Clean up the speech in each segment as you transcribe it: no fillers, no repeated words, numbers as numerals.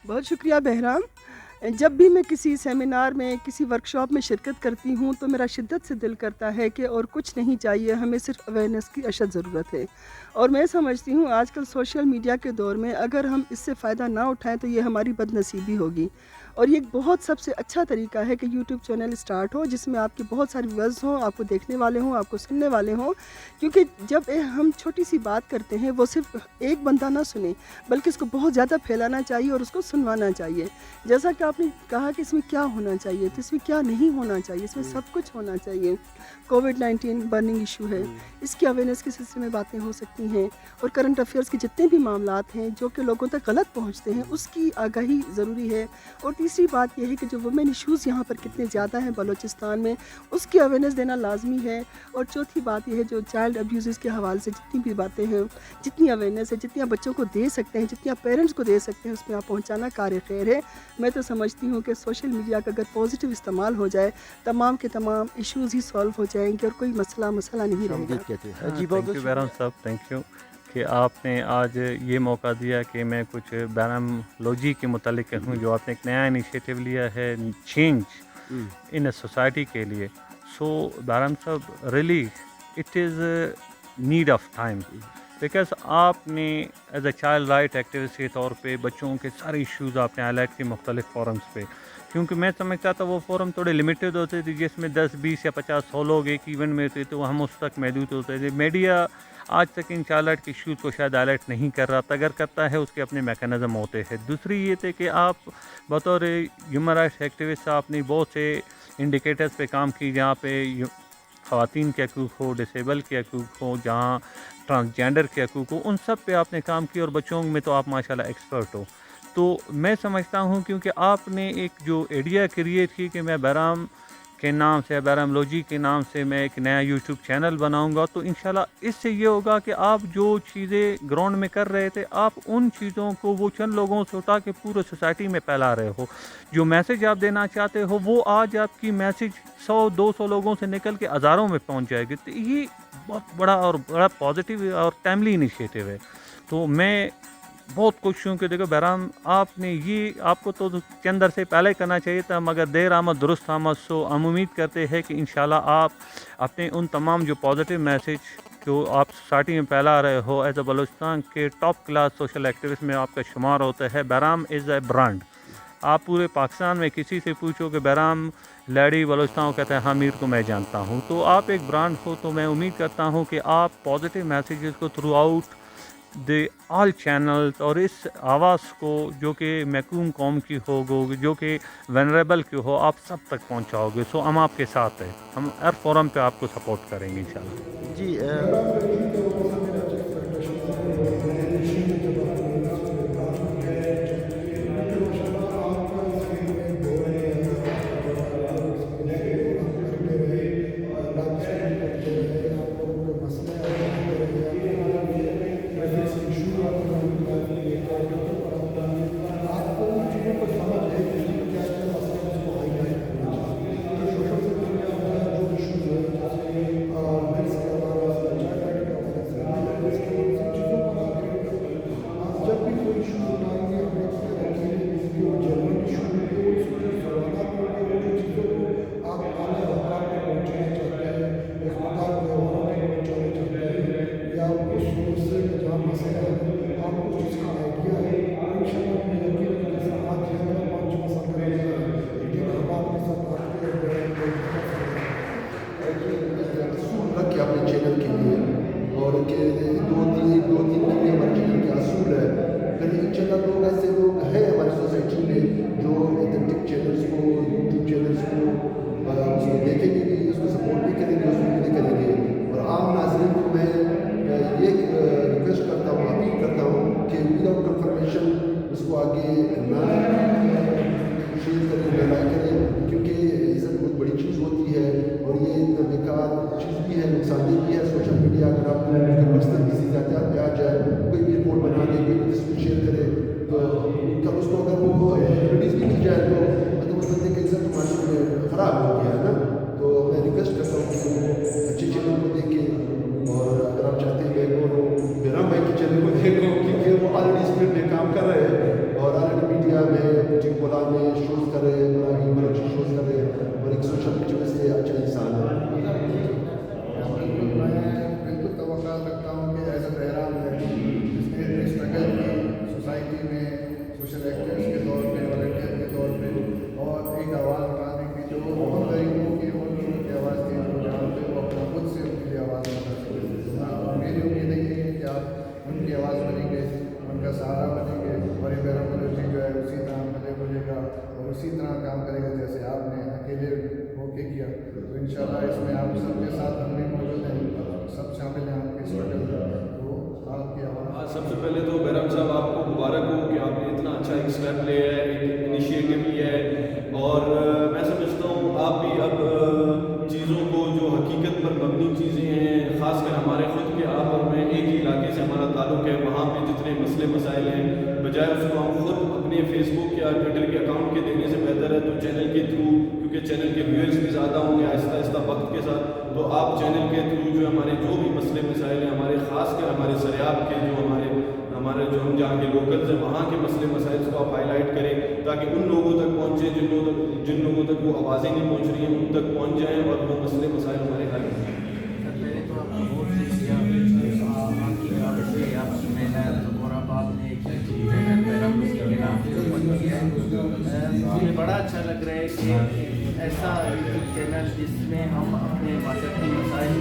بہت شکریہ بہرام. جب بھی میں کسی سیمینار میں کسی ورکشاپ میں شرکت کرتی ہوں تو میرا شدت سے دل کرتا ہے کہ اور کچھ نہیں چاہیے, ہمیں صرف اویئرنیس کی اشد ضرورت ہے. اور میں سمجھتی ہوں آج کل سوشل میڈیا کے دور میں اگر ہم اس سے فائدہ نہ اٹھائیں تو یہ ہماری بد نصیبی ہوگی. اور یہ بہت سب سے اچھا طریقہ ہے کہ یوٹیوب چینل اسٹارٹ ہو جس میں آپ کی بہت ساری ویوز ہوں, آپ کو دیکھنے والے ہوں, آپ کو سننے والے ہوں. کیونکہ جب ہم چھوٹی سی بات کرتے ہیں وہ صرف ایک بندہ نہ سنے بلکہ اس کو بہت زیادہ پھیلانا چاہیے اور اس کو سنوانا چاہیے. جیسا کہ آپ نے کہا کہ اس میں کیا ہونا چاہیے, تو اس میں کیا نہیں ہونا چاہیے, اس میں سب کچھ ہونا چاہیے. کووڈ-19 برننگ ایشو ہے, اس کی اویئرنیس کے سلسلے میں باتیں ہو سکتی ہیں. اور کرنٹ افیئرس کے جتنے بھی معاملات ہیں جو کہ لوگوں تک غلط پہنچتے ہیں اس کی آگاہی ضروری ہے. اور تیسری بات یہ ہے کہ جو وومن ایشوز یہاں پر کتنے زیادہ ہیں بلوچستان میں, اس کی اویئرنیس دینا لازمی ہے. اور چوتھی بات یہ ہے جو چائلڈ ابیوزز کے حوالے سے جتنی بھی باتیں ہیں, جتنی اویئرنیس ہے, جتنی آپ بچوں کو دے سکتے ہیں, جتنی آپ پیرنٹس کو دے سکتے ہیں, اس میں آپ پہنچانا کار خیر ہے. میں تو سمجھتی ہوں کہ سوشل میڈیا کا اگر پازیٹیو استعمال ہو جائے تمام کے تمام ایشوز ہی سالو ہو جائیں گے اور کوئی مسئلہ نہیں رہے گا. تھینک یو بہرام صاحب, تھینک یو کہ آپ نے آج یہ موقع دیا کہ میں کچھ بیرامولوجی کے متعلق کہوں, جو آپ نے ایک نیا انیشیٹو لیا ہے چینج ان اے سوسائٹی کے لیے. سو بہرام صاحب, really it is need of time, because آپ نے as a child right activist کے طور پہ بچوں کے سارے ایشوز آپ نے ہائی لائٹ کی مختلف فورمز پہ, کیونکہ میں سمجھتا تھا وہ فورم تھوڑے لمیٹڈ ہوتے تھے جس میں 10 20 یا 50 100 لوگ ایک ایونٹ میں ہوتے تھے, وہ ہم اس تک محدود ہوتے تھے. میڈیا آج تک ان چائلڈ رائٹ کے ایشوز کو شاید ہائی لائٹ نہیں کر رہا تھا, اگر کرتا ہے اس کے اپنے میکانزم ہوتے ہیں. دوسری یہ تھے کہ آپ بطور ہیومن رائٹس ایکٹیوسٹ آپ نے بہت سے انڈیکیٹرز پہ کام کی جہاں پہ خواتین کے حقوق ہو, ڈسیبل کے حقوق ہو, جہاں ٹرانسجینڈر کے حقوق ہو, ان سب پہ آپ نے کام کیا, اور بچوں میں تو آپ ماشاءاللہ ایکسپرٹ ہو. تو میں سمجھتا ہوں کیونکہ آپ نے ایک جو ایڈیا کریٹ کی کہ میں بہرام کے نام سے, بیرامولوجی کے نام سے میں ایک نیا یوٹیوب چینل بناؤں گا, تو انشاءاللہ اس سے یہ ہوگا کہ آپ جو چیزیں گراؤنڈ میں کر رہے تھے آپ ان چیزوں کو وہ چند لوگوں سے اٹھا کے پورے سوسائٹی میں پھیلا رہے ہو. جو میسج آپ دینا چاہتے ہو وہ آج آپ کی میسج 100 200 لوگوں سے نکل کے ہزاروں میں پہنچ جائے گی. تو یہ بہت بڑا پازیٹیو اور ٹائملی انیشیٹو ہے. تو میں بہت خوش ہوں کہ دیکھو بہرام, آپ نے یہ, آپ کو تو چند عرصے پہلے کرنا چاہیے تھا, مگر دیر آمد درست آمد. سو ہم امید کرتے ہیں کہ انشاءاللہ آپ اپنے ان تمام جو پازیٹیو میسج جو آپ سوسائٹی میں پھیلا رہے ہو, ایز اے بلوچستان کے ٹاپ کلاس سوشل ایکٹیوسٹ میں آپ کا شمار ہوتا ہے. بہرام از اے برانڈ. آپ پورے پاکستان میں کسی سے پوچھو کہ بہرام لیڈی بلوچستان کو کہتے ہیں, ہاں میر کو میں جانتا ہوں. تو آپ ایک برانڈ ہو, تو میں امید کرتا ہوں کہ آپ پازیٹیو میسیجز کو through out the all channels اور اس آواز کو جو کہ محکوم قوم کی ہو, جو کہ وینریبل کی ہو, آپ سب تک پہنچاؤ گے. سو ہم آپ کے ساتھ ہیں, ہم ہر فورم پہ آپ کو سپورٹ کریں گے انشاءاللہ. جی کہ اپنے چینل کے لیے, اور کہ دو تین کے ہمارے چینل کے اصول ہے. پھر انشاءاللہ لوگ ایسے لوگ ہیں ہماری سوسائٹی میں جو ایتھنٹک چینلس کو, یوٹیوب چینلس کو اس کو دیکھیں گے بھی, اس کو سپورٹ بھی کریں گے, اس کو بھی کریں گے. اور عام ناظرین کو میں یہ ریکویسٹ کرتا ہوں, اپیل کرتا ہوں کہ وداؤٹ کنفرمیشن اس کو آگے نہ شیئر کریں, نہ لائک کریں, کیونکہ عزت بہت بڑی چیز ہوتی ہے اور یہ اتنا بیکار چیز بھی ہے, نقصان دہ بھی ہے. سوشل میڈیا اگر آپ کو پرسنل کسی ذاتیات پہ آ جائے, کوئی بھی رپورٹ بنا دے, کوئی بھی تصویر شیئر کرے, تو اس کو اگر وہ ریلیز بھی کی جائے تو مطلب اس بندے کی عزت معاشرے میں خراب ہوتی ہے نا. تو میں ریکویسٹ کرتا ہوں کہ وہ اچھے چینل کو دیکھیں, اور اگر آپ چاہتے ہیں کہ وہ بہرام بھائی کے چینل کو دیکھو, کیونکہ وہ آلریڈی اس فیلڈ میں کام کر رہے ہیں اور آلریڈی میڈیا میں اور اسی طرح کام کرے گا جیسے آپ نے اکیلے ہو کے کیا. تو انشاءاللہ اس میں آپ سب کے ساتھ ہم بھی موجود ہیں, سب شامل ہیں آپ کے اسٹرگل میں. تو آپ کی آواز. سب سے پہلے تو بہرام صاحب آپ کو مبارک ہو کہ آپ نے اتنا اچھا ایک اسٹیپ لیا ہے, ایک انیشیٹو لیا ہے, اور میں سمجھتا ہوں آپ بھی اب چیزوں کو جو حقیقت پر مبنی چیزیں ہیں, خاص کر ہمارے خود کے آپ اور میں ایک ہی علاقے سے ہمارا تعلق ہے, وہاں پہ جتنے مسئلے مسائل ہیں بجائے اس کو ہم خود اپنے فیس بک یا ٹویٹر کے اکاؤنٹ کے دینے سے بہتر ہے تو چینل کے تھرو, کیونکہ چینل کے ویورز بھی زیادہ ہوں گے آہستہ آہستہ وقت کے ساتھ, تو آپ چینل کے تھرو جو ہمارے جو بھی مسئلے مسائل ہیں ہمارے, خاص کر ہمارے سریاب کے جو ہمارے جو ہم جہاں کے لوکلز ہیں وہاں کے مسئلے مسائل کو آپ ہائی لائٹ کریں تاکہ ان لوگوں تک پہنچیں جن لوگوں تک وہ آوازیں نہیں پہنچ رہی ہیں ان تک پہنچ جائیں اور وہ مسئلے مسائل ہمارے حل ہوں. پہلے تو آپ کو بہت شکریہ آپ کی طرف سے, آپ کی محنت, اور اب آپ نے ایک چینل بہرام لوجی کے نام سے اوپن کیا ہے. ہمیں بڑا اچھا لگ رہا ہے کہ ایسا یوٹیوب چینل جس میں ہم اپنے معاشرتی مسائل,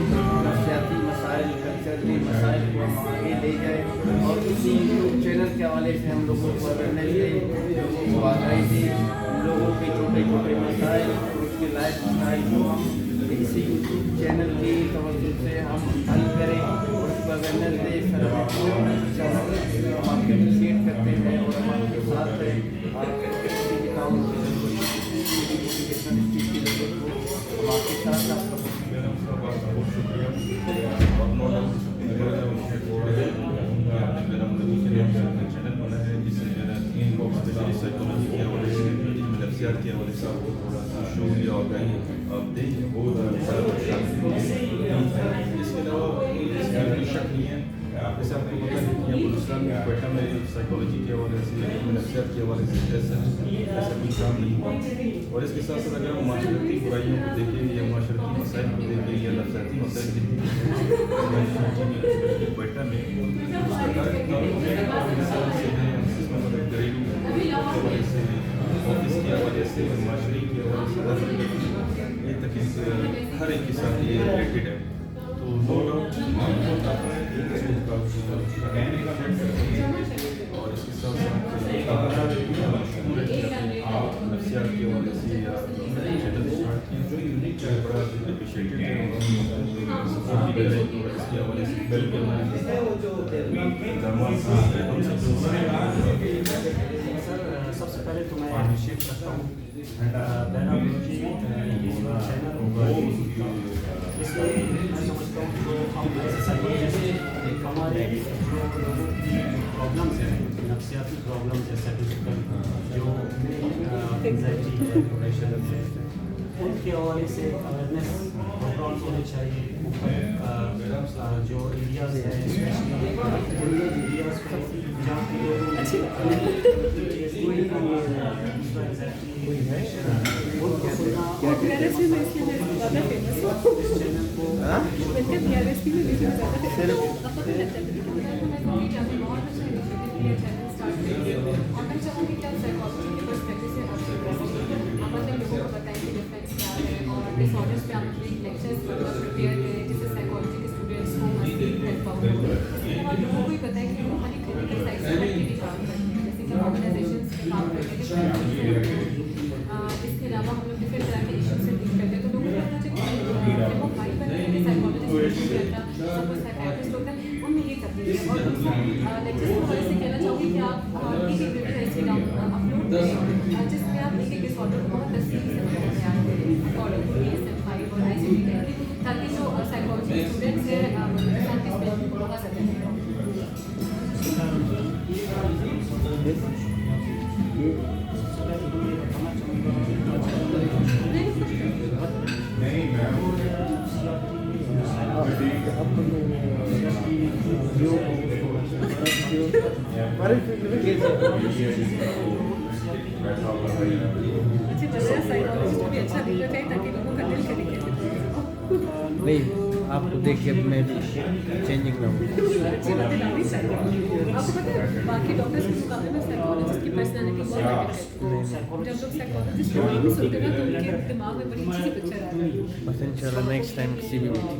نفسیاتی مسائل, کلچرلی مسائل کو ہم آگے لے جائیں, اور اسی یوٹیوب چینل کے حوالے سے ہم لوگوں کو اویئرنیس دیں, لوگوں کو آگاہی دیں, لوگوں کے چھوٹے چھوٹے مسائل اور اس کے لائف اسٹائل کو ہم اسی یوٹیوب چینل کی توجہ سے ہم حل کریں اور اس کو اویئرنیس دیں. سر آپ کو ہم آپ کے اپریشیٹ کرتے ہیں اور ہم آپ کے ساتھ ہیں. آپ کسی بھی کام ڈسٹرکٹ کی ضرورت ہو ہم آپ کے ساتھ آپ کا بہت شکریہ. چینل بنا ہے جس سے سائیکالوجی کے حوالے سے, نفسیات کے حوالے سے آپ کو تھوڑا سا شعور یا آگاہی آپ دیں, بہت سارا اس کے علاوہ شک نہیں ہے. جیسے آپ کو پتہ ہے کہ بلوچستان میں کوئٹہ میں سائیکالوجی کے حوالے سے, نفسیات کے حوالے سے ایسا کوئی کام نہیں ہوا, اور اس کے ساتھ ساتھ اگر ہم معاشرتی برائیوں کو دیکھیں یا معاشرتی مسائل کو دیکھیں یا نفسیاتی مسائل دیکھیں کوئٹہ میں اس کا تعلق سے ہے گھریلو کے حوالے سے, آفس کے حوالے سے, معاشرے کے حوالے سے, یہ تک ہر ایک کے ساتھ یہ ریلیٹڈ ہے. تو نو ڈاؤٹ اور اس کے ساتھ ساتھ نفسیات کے حوالے سے یا چینل اسٹارٹ کیا جو بڑا اپریشیٹڈ ہے, اور اس کے حوالے سے بیل کے سب سے پہلے تو میں اپریشیٹ کرتا ہوں بہرام لوجی چینل ہوگا. اس میں میں سمجھتا ہوں جو ہم ایک ہمارے لوگوں کی پرابلمس ہیں, نفسیاتی پرابلمس ہے, سائیکولوجیکل جو انزائٹی ہے, ڈپریشن ہے, ان کے حوالے سے اویئرنیس پروگرامس ہونے چاہیے. جو ایریاز ہیں اسپیشلی ایریاز جہاں کے اس کے علاوہ ہم لوگ ڈفرینٹ طرح کے ایشوز سے ڈیل کرتے ہیں, تو لوگوں کو پتہ چلتا ہے وہ ہماری سائیکالوجسٹ ہوتا ہے ان میں یہ تبدیلی ہے. اور دوسرا لیکچرس کے حوالے سے کہنا چاہوں گی کہ آپ ایک ایک ویڈیو انسٹاگرام اپلوڈ کریں جس میں آپ ایک ایک ڈس آرڈر کو بہت تفصیل سے بیان کریں اکارڈنگ ٹو DSM-5 اور ICD-10 تاکہ جو سائیکالوجی اسٹوڈنٹس ہیں ہندوستان کے اسپیشلی کو بہت زیادہ نہیں آپ کو دیکھ کے میں چینجنگ رہا ہوں. آپ کو پتہ ہے باقی ڈاکٹرس کے مقابلے میں سائیکالوجسٹ کی پرسنالٹی بہت جب لوگ سائیکالوجسٹ سنتے ہیں تو ان کے دماغ میں بڑی اچھی سی پکچر آ رہی ہے. بس انشاءاللہ نیکسٹ ٹائم کسی بھی میٹنگ